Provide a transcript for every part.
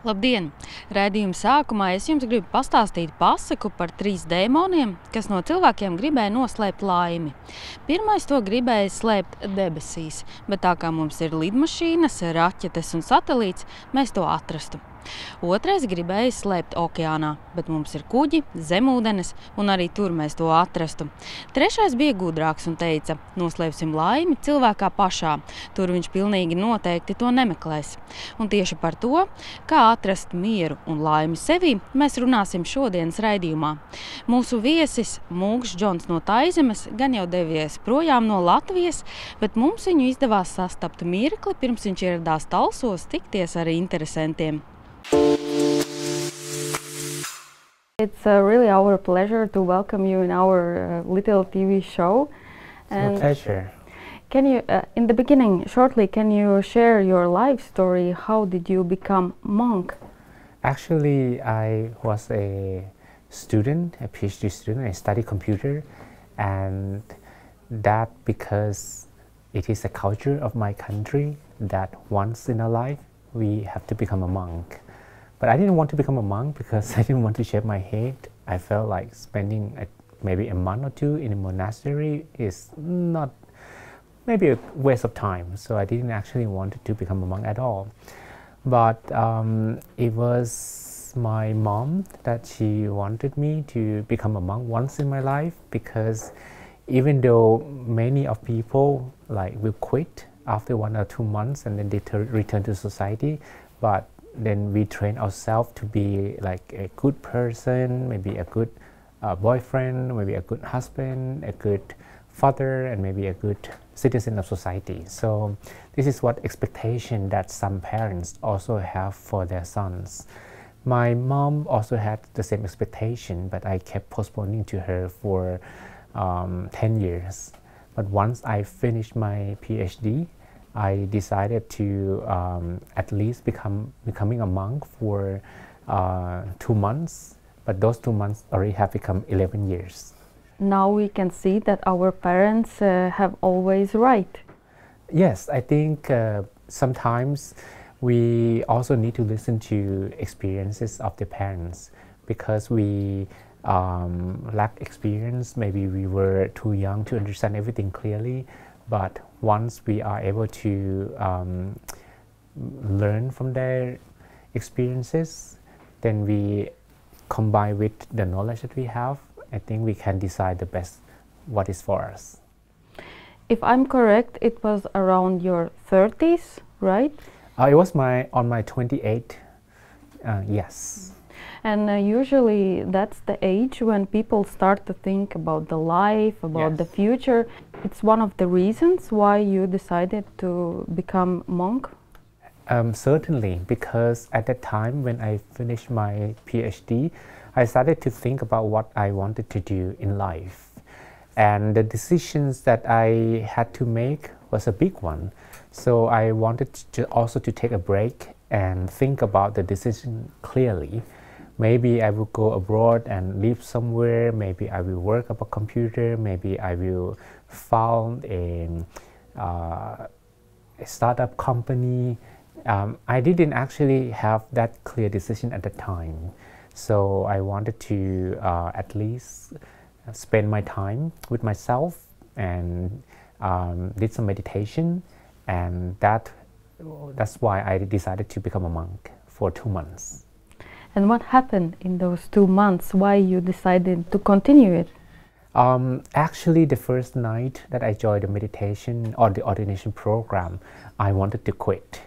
Labdien! Raidījuma sākumā es jums gribu pastāstīt pasaku par 3 dēmoniem, kas no cilvēkiem gribēja noslēpt laimi. Pirmais to gribēja slēpt debesīs, bet tā kā mums ir lidmašīnas, raķetes un satelīts, mēs to atrastu. Otrais gribēja slēpt okeānā, bet mums ir kuģi, zemūdenes, un arī tur mēs to atrastu. Trešais bija gudrāks un teica, noslēpsim laimi cilvēkā pašā. Tur viņš pilnīgi noteikti to nemeklēs. Un tieši par to, kā atrast mieru un laimi sevī, mēs runāsim šodienas raidījumā. Mūsu viesis Mūks Džons no Taizemes gan jau devies projām no Latvijas, bet mums viņu izdevās sastapt mirkli, pirms viņš ieradās Talsos tikties ar interesantiem. It's really our pleasure to welcome you in our little TV show. And pleasure. Can you, in the beginning, shortly, can you share your life story? How did you become monk? Actually, I was a student, a PhD student. I studied computer, and that because it is a culture of my country that once in a life we have to become a monk. But I didn't want to become a monk because I didn't want to shave my head. I felt like spending maybe a month or two in a monastery is not maybe a waste of time. So I didn't actually want to become a monk at all. But it was my mom that she wanted me to become a monk once in my life, because even though many of people will quit after 1 or 2 months and then they return to society, but then we train ourselves to be like a good person, maybe a good boyfriend, maybe a good husband, a good father, and maybe a good citizen of society. So this is what expectation that some parents also have for their sons. My mom also had the same expectation, but I kept postponing to her for 10 years. But once I finished my PhD, I decided to at least becoming a monk for 2 months, but those 2 months already have become 11 years. Now we can see that our parents have always right. Yes, I think sometimes we also need to listen to experiences of the parents, because we lack experience. Maybe we were too young to understand everything clearly. But once we are able to learn from their experiences, then we combine with the knowledge that we have, I think we can decide the best what is for us. If I'm correct, it was around your 30s, right? It was on my 28th, yes. And usually that's the age when people start to think about the life, about the future. It's one of the reasons why you decided to become monk? Certainly, because at that time when I finished my PhD, I started to think about what I wanted to do in life. And the decisions that I had to make was a big one. So I wanted to also to take a break and think about the decision clearly. Maybe I will go abroad and live somewhere. Maybe I will work on a computer. Maybe I will found a startup company. I didn't actually have that clear decision at the time. So I wanted to at least spend my time with myself and did some meditation. And that's why I decided to become a monk for 2 months. And what happened in those 2 months? Why you decided to continue it? Actually, the first night that I joined the meditation or the ordination program, I wanted to quit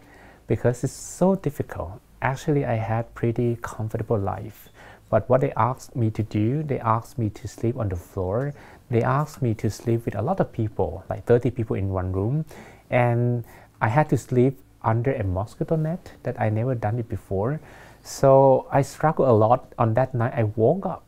because it's so difficult. Actually, I had pretty comfortable life. But what they asked me to do, they asked me to sleep on the floor. They asked me to sleep with a lot of people, like 30 people in one room. And I had to sleep under a mosquito net that I never done it before. So I struggled a lot on that night. I woke up,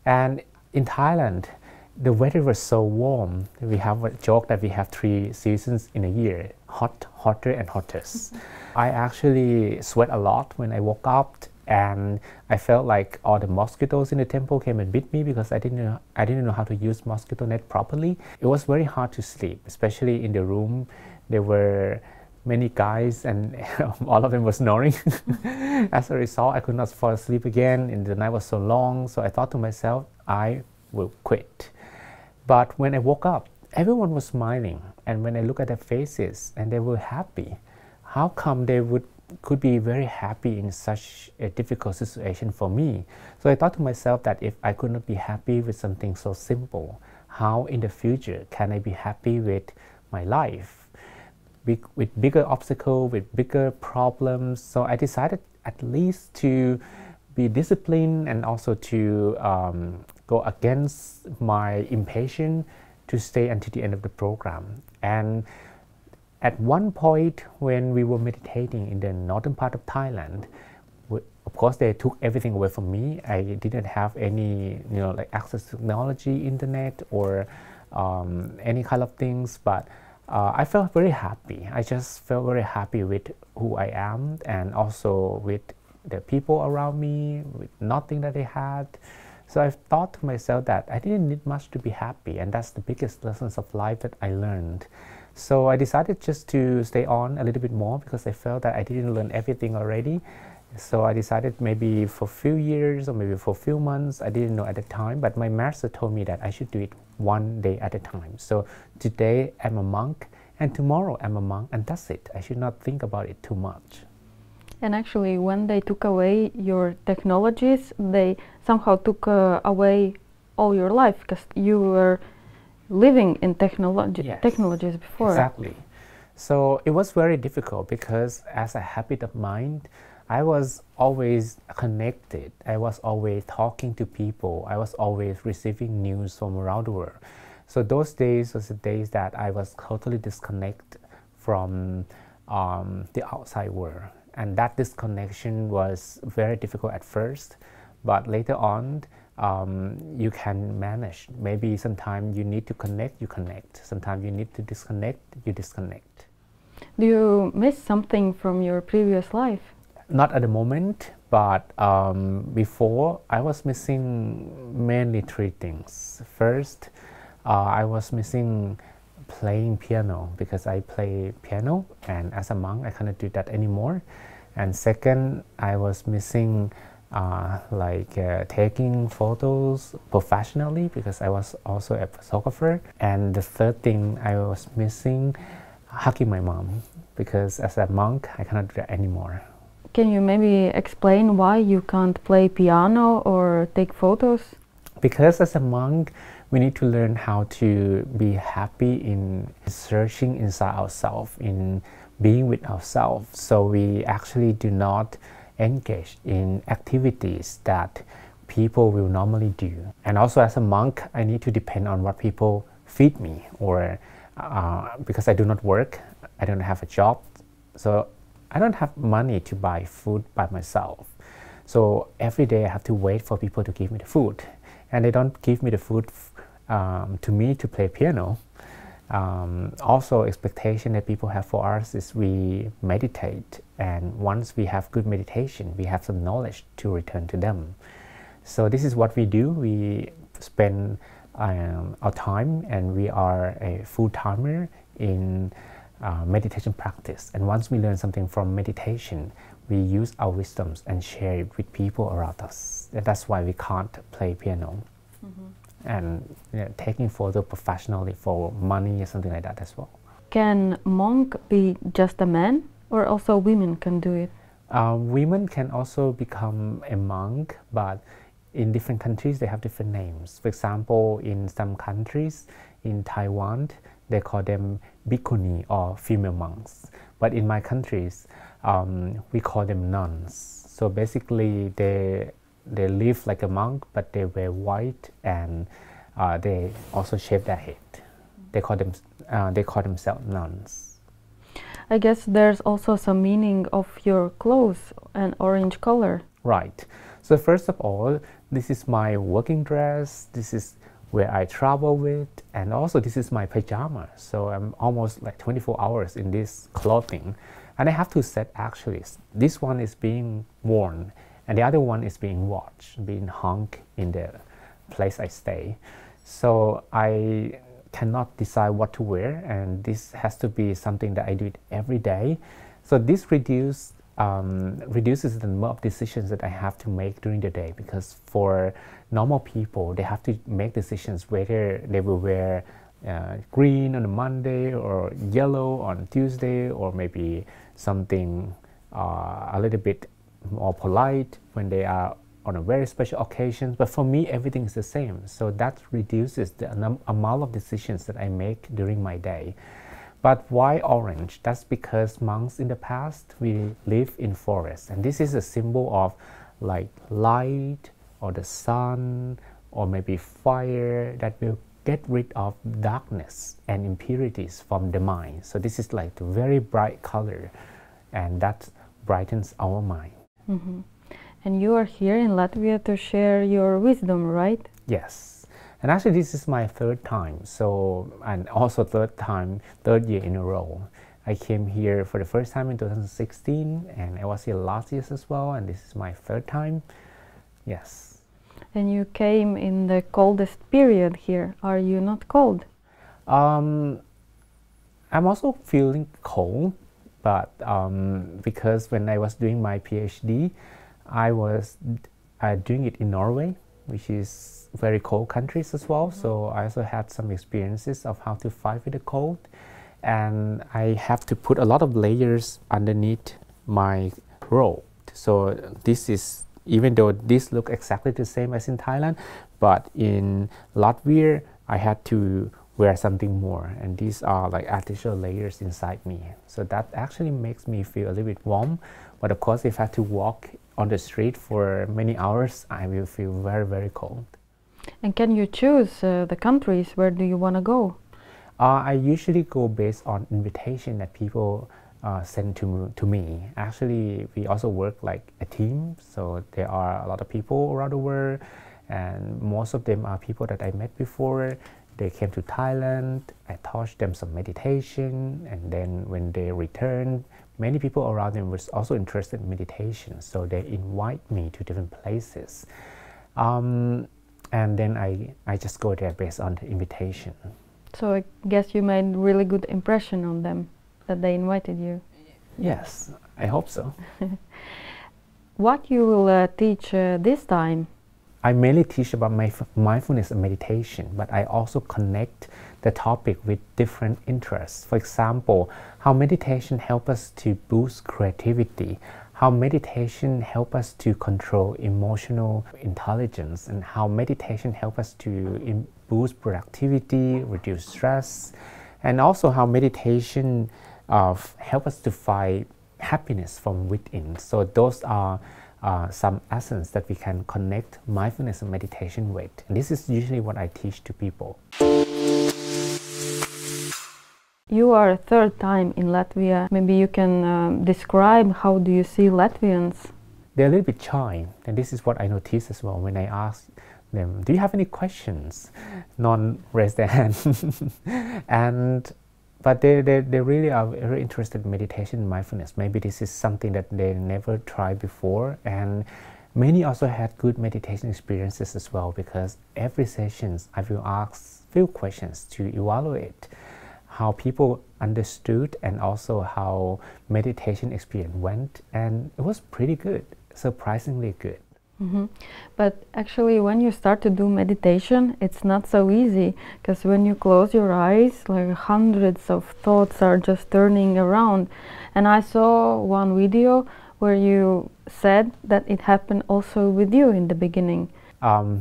and in Thailand, the weather was so warm. We have a joke that we have 3 seasons in a year: hot, hotter, and hottest. I actually sweat a lot when I woke up, and I felt like all the mosquitoes in the temple came and bit me because I didn't know how to use mosquito net properly. It was very hard to sleep, especially in the room. There were many guys, and all of them were snoring. As a result, I could not fall asleep again, and the night was so long. So I thought to myself, I will quit. But when I woke up, everyone was smiling, and when I look at their faces, and they were happy. How come they could be very happy in such a difficult situation for me? So I thought to myself that if I could not be happy with something so simple, how in the future can I be happy with my life? With bigger obstacles, with bigger problems. So I decided at least to be disciplined and also to go against my impatience to stay until the end of the program. And at one point when we were meditating in the northern part of Thailand, of course they took everything away from me. I didn't have any, like access to technology, internet, or any kind of things, but I felt very happy. I just felt very happy with who I am, and also with the people around me, with nothing that I had. So I thought to myself that I didn't need much to be happy, and that's the biggest lessons of life that I learned. So I decided just to stay on a little bit more because I felt that I didn't learn everything already. So I decided maybe for a few years or maybe for a few months, I didn't know at the time, but my master told me that I should do it one day at a time. So today I'm a monk, and tomorrow I'm a monk, and that's it. I should not think about it too much. And actually, when they took away your technologies, they somehow took away all your life, because you were living in technologies before. Exactly. So it was very difficult because as a habit of mind, I was always connected. I was always talking to people. I was always receiving news from around the world. So those days was the days that I was totally disconnected from the outside world. And that disconnection was very difficult at first, but later on, you can manage. Maybe sometimes you need to connect, you connect. Sometimes you need to disconnect, you disconnect. Do you miss something from your previous life? Not at the moment, but before I was missing mainly three things. First, I was missing playing piano because I play piano, and as a monk I cannot do that anymore. And second, I was missing taking photos professionally because I was also a photographer. And the third thing, I was missing hugging my mom because as a monk I cannot do that anymore. Can you maybe explain why you can't play piano or take photos? Because as a monk, we need to learn how to be happy in searching inside ourselves, in being with ourselves. So we actually do not engage in activities that people will normally do. And also as a monk, I need to depend on what people feed me, or because I do not work, I don't have a job, so I don't have money to buy food by myself. So every day I have to wait for people to give me the food, and they don't give me the food to me to play piano. Also, expectation that people have for us is we meditate, and once we have good meditation, we have some knowledge to return to them. So this is what we do. We spend our time, and we are a full-timer in meditation practice. And once we learn something from meditation, we use our wisdoms and share it with people around us. That's why we can't play piano. Mm-hmm. And taking photo professionally for money or something like that as well. Can monk be just a man, or also women can do it? Women can also become a monk, but in different countries they have different names. For example, in some countries, in Taiwan, they call them bhikkhuni or female monks. But in my countries, we call them nuns. So basically they live like a monk, but they wear white, and they also shave their head. They call themselves nuns. I guess there's also some meaning of your clothes and orange color. Right. So first of all, this is my working dress. This is where I travel with, and also this is my pajama. So I'm almost like 24 hours in this clothing, and I have two sets actually. This one is being worn, and the other one is being watched, being hung in the place I stay. So I cannot decide what to wear, and this has to be something that I do it every day. So this reduces the number of decisions that I have to make during the day, because for normal people, they have to make decisions whether they will wear green on a Monday or yellow on Tuesday, or maybe something a little bit more polite when they are on a very special occasion. But for me, everything is the same. So that reduces the amount of decisions that I make during my day. But why orange? That's because monks in the past, we live in forests, and this is a symbol of like light or the sun or maybe fire that will get rid of darkness and impurities from the mind. So this is like the very bright color, and that brightens our mind. Mm-hmm. And you are here in Latvia to share your wisdom, right? Yes. And actually this is my third time, and also third year in a row. I came here for the first time in 2016, and I was here last year as well, and this is my third time. Yes. And you came in the coldest period here. Are you not cold? I'm also feeling cold, but because when I was doing my PhD, I was doing it in Norway, which is very cold countries as well. So I also had some experiences of how to fight with the cold, and I have to put a lot of layers underneath my robe. So this is, even though this looks exactly the same as in Thailand, but in Latvia I had to wear something more, and these are like additional layers inside me. So that actually makes me feel a little bit warm. But of course, if I have to walk on the street for many hours, I will feel very, very cold. And can you choose the countries? Where do you want to go? I usually go based on invitation that people send to me. Actually, we also work like a team, so there are a lot of people around the world, and most of them are people that I met before. They came to Thailand, I taught them some meditation, and then when they returned, many people around them were also interested in meditation, so they invite me to different places. And then I just go there based on the invitation. So I guess you made a really good impression on them, that they invited you. Yes, I hope so. What you will teach this time? I mainly teach about mindfulness and meditation, but I also connect the topic with different interests. For example, how meditation helps us to boost creativity, how meditation helps us to control emotional intelligence, and how meditation helps us to boost productivity, reduce stress, and also how meditation helps us to find happiness from within. So those are some essence that we can connect mindfulness and meditation with. And this is usually what I teach to people. You are a third time in Latvia. Maybe you can describe how do you see Latvians? They're a little bit shy, and this is what I notice as well when I ask them, do you have any questions? None raise their hand. But they really are very interested in meditation and mindfulness. Maybe this is something that they never tried before, and many also had good meditation experiences as well, because every session I will ask few questions to evaluate how people understood and also how meditation experience went, and it was pretty good, surprisingly good. Mm-hmm. But actually, when you start to do meditation, it's not so easy, because when you close your eyes, like hundreds of thoughts are just turning around. And I saw one video where you said that it happened also with you in the beginning.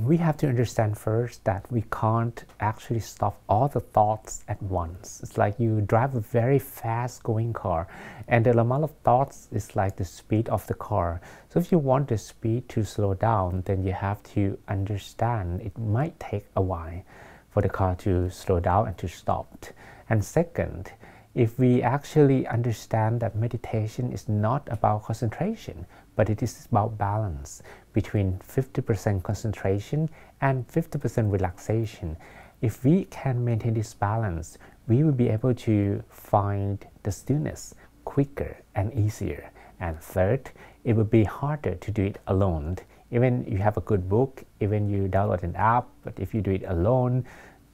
We have to understand first that we can't actually stop all the thoughts at once. It's like you drive a very fast going car, and the amount of thoughts is like the speed of the car. So if you want the speed to slow down, then you have to understand it might take a while for the car to slow down and to stop. And second, if we actually understand that meditation is not about concentration, but it is about balance between 50% concentration and 50% relaxation. If we can maintain this balance, we will be able to find the stillness quicker and easier. And third, it will be harder to do it alone. Even you have a good book, even you download an app, but if you do it alone,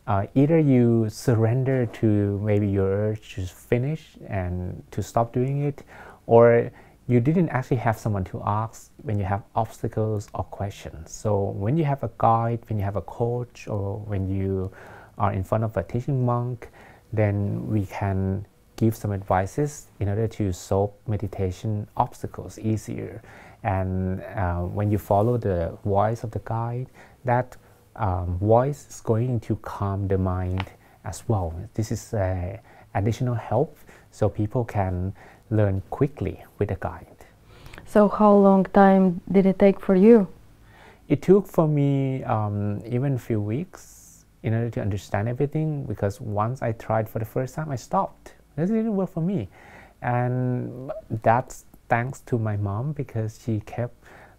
Either you surrender to maybe your urge to finish and to stop doing it, or you didn't actually have someone to ask when you have obstacles or questions. So when you have a guide, when you have a coach, or when you are in front of a teaching monk, then we can give some advices in order to solve meditation obstacles easier. And when you follow the voice of the guide, that voice is going to calm the mind as well. This is additional help so people can learn quickly with a guide. So how long time did it take for you? It took for me even a few weeks in order to understand everything, because once I tried for the first time, I stopped. It didn't work for me. And that's thanks to my mom, because she kept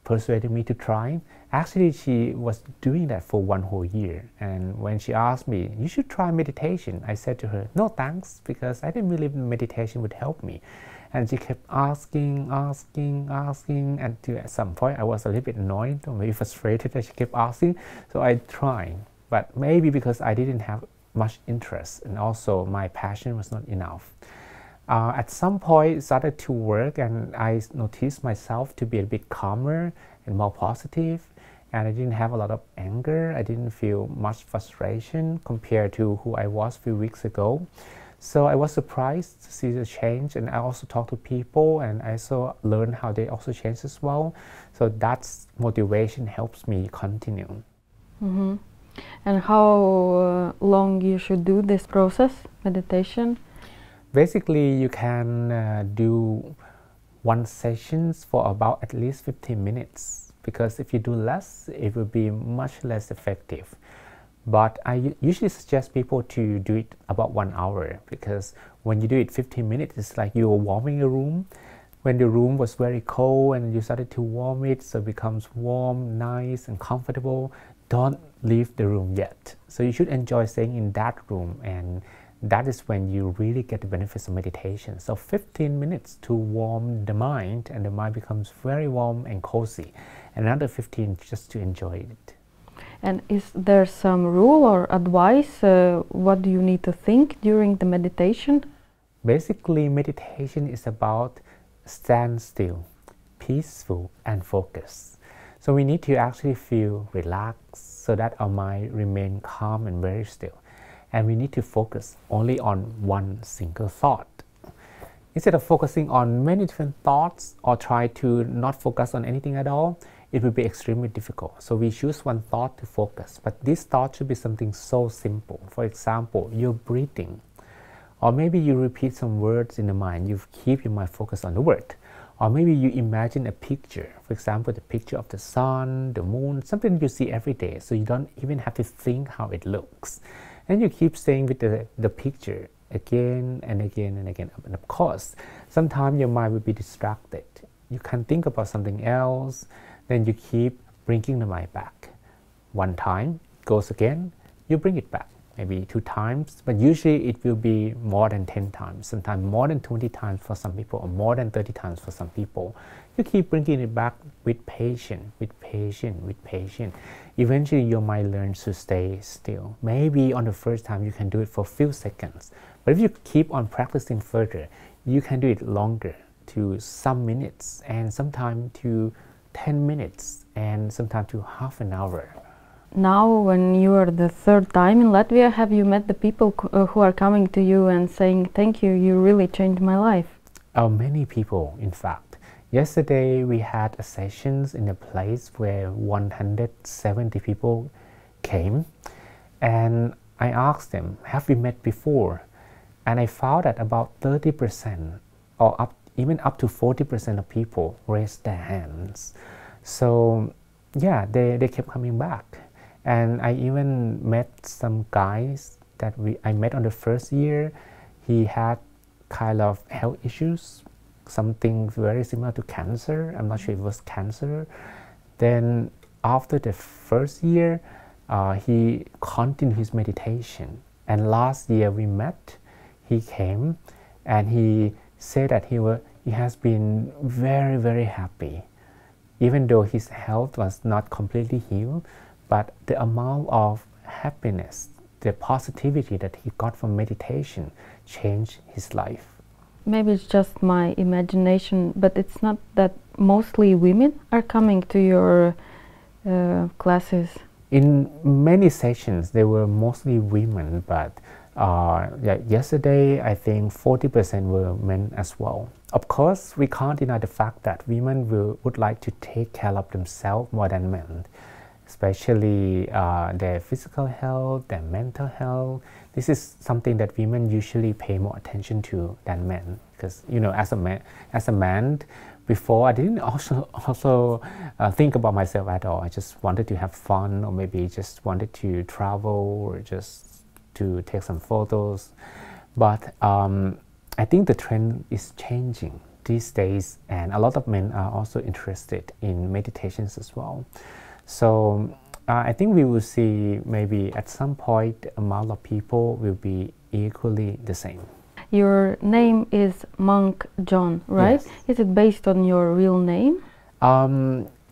persuading me to try. Actually, she was doing that for 1 whole year. And when she asked me, you should try meditation, I said to her, no thanks, because I didn't believe meditation would help me. And she kept asking, and at some point I was a little bit annoyed or maybe frustrated that she kept asking. So I tried, but maybe because I didn't have much interest, and also my passion was not enough. At some point it started to work, and I noticed myself to be a bit calmer and more positive, and I didn't have a lot of anger. I didn't feel much frustration compared to who I was a few weeks ago. So I was surprised to see the change, and I also talked to people, and I also learned how they also change as well. So that's motivation helps me continue. Mm-hmm. And how long you should do this process, meditation? Basically, you can do one sessions for about at least 15 minutes, because if you do less, it will be much less effective. But I usually suggest people to do it about 1 hour, because when you do it 15 minutes, it's like you're warming a room. When the room was very cold and you started to warm it, so it becomes warm, nice and comfortable, don't leave the room yet. So you should enjoy staying in that room, and that is when you really get the benefits of meditation. So 15 minutes to warm the mind, and the mind becomes very warm and cozy. Another 15 just to enjoy it. And is there some rule or advice? What do you need to think during the meditation? Basically, meditation is about stand still, peaceful and focused. So we need to actually feel relaxed so that our mind remain calm and very still. And we need to focus only on one single thought. Instead of focusing on many different thoughts or try to not focus on anything at all, it will be extremely difficult. So we choose one thought to focus, but this thought should be something so simple. For example, you're breathing, or maybe you repeat some words in the mind. You keep your mind focused on the word, or maybe you imagine a picture. For example, the picture of the sun, the moon, something you see every day, so you don't even have to think how it looks. And you keep staying with the picture again and again and again. And of course, sometimes your mind will be distracted. You can think about something else. Then you keep bringing the mind back. One time, it goes again, you bring it back. Maybe 2 times, but usually it will be more than 10 times, sometimes more than 20 times for some people, or more than 30 times for some people. You keep bringing it back with patience, with patience, with patience. Eventually your mind learns to stay still. Maybe on the first time you can do it for a few seconds, but if you keep on practicing further, you can do it longer, to some minutes, and sometimes to 10 minutes, and sometimes to half an hour. Now, when you are the 3rd time in Latvia, have you met the people who are coming to you and saying, thank you, you really changed my life? Many people, in fact. Yesterday we had a sessions in a place where 170 people came, and I asked them, have we met before? And I found that about 30% or even up to 40% of people raised their hands. So yeah, they kept coming back. And I even met some guys that I met on the first year. He had kind of health issues, something very similar to cancer. I'm not sure if it was cancer. Then after the first year, he continued his meditation. And last year we met, he came and he said that he has been very, very happy. Even though his health was not completely healed, but the amount of happiness the positivity that he got from meditation changed his life. Maybe it's just my imagination, but it's not that mostly women are coming to your classes. In many sessions, they were mostly women, but yesterday I think 40% were men as well. Of course, we can't deny the fact that women would like to take care of themselves more than men, especially their physical health, their mental health. This is something that women usually pay more attention to than men, because as a man, before I didn't also think about myself at all. I just wanted to have fun, or maybe just wanted to travel, or just to take some photos. But I think the trend is changing these days, and a lot of men are also interested in meditations as well. So I think we will see maybe at some point the amount of people will be equally the same. Your name is Mūku Džonu, right? Yes. Is it based on your real name?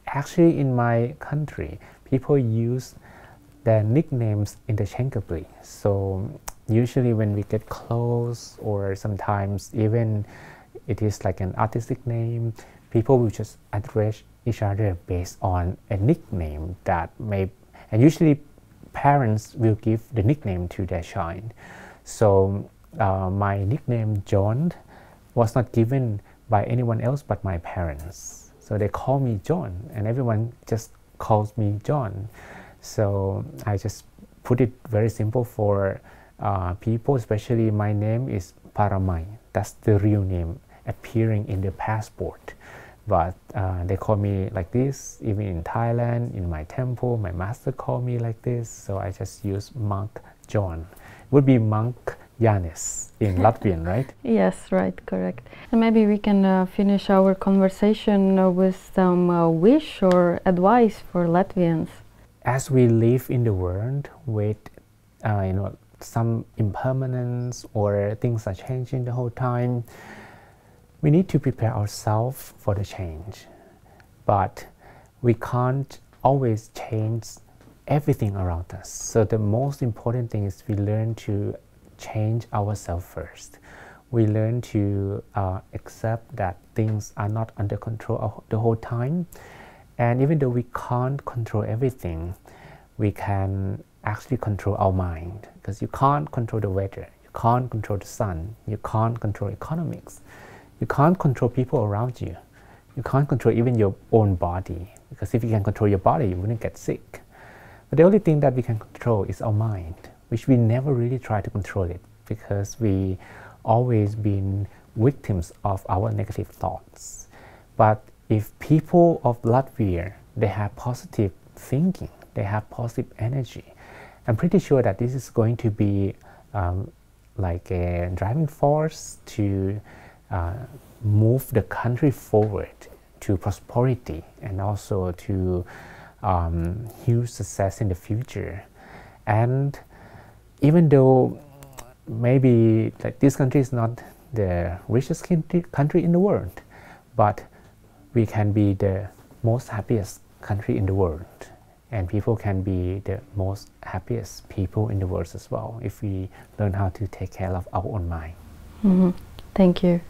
Actually, in my country, people use their nicknames interchangeably. So usually when we get close, or sometimes even it is like an artistic name, people will just address each other based on a nickname that and usually parents will give the nickname to their child. So my nickname John was not given by anyone else but my parents. So they call me John, and everyone just calls me John. So I just put it very simple for people, especially my name is Paramai. That's the real name appearing in the passport. But they call me like this, even in Thailand, in my temple, my master called me like this. So I just use Mūku Džonu. It would be Monk Yanis in Latvian, right? Yes, right, correct. And maybe we can finish our conversation with some wish or advice for Latvians. As we live in the world with some impermanence, or things are changing the whole time, we need to prepare ourselves for the change. But we can't always change everything around us. So the most important thing is we learn to change ourselves first. We learn to accept that things are not under control the whole time. And even though we can't control everything, we can actually control our mind, because you can't control the weather, you can't control the sun, you can't control economics, you can't control people around you, you can't control even your own body, because if you can control your body, you wouldn't get sick. But the only thing that we can control is our mind, which we never really try to control it, because we always been victims of our negative thoughts. But if people of Latvia, they have positive thinking, they have positive energy, I'm pretty sure that this is going to be like a driving force to move the country forward to prosperity, and also to huge success in the future. And even though maybe this country is not the richest country in the world, but we can be the most happiest country in the world, and people can be the most happiest people in the world as well, if we learn how to take care of our own mind. Mm-hmm. Thank you.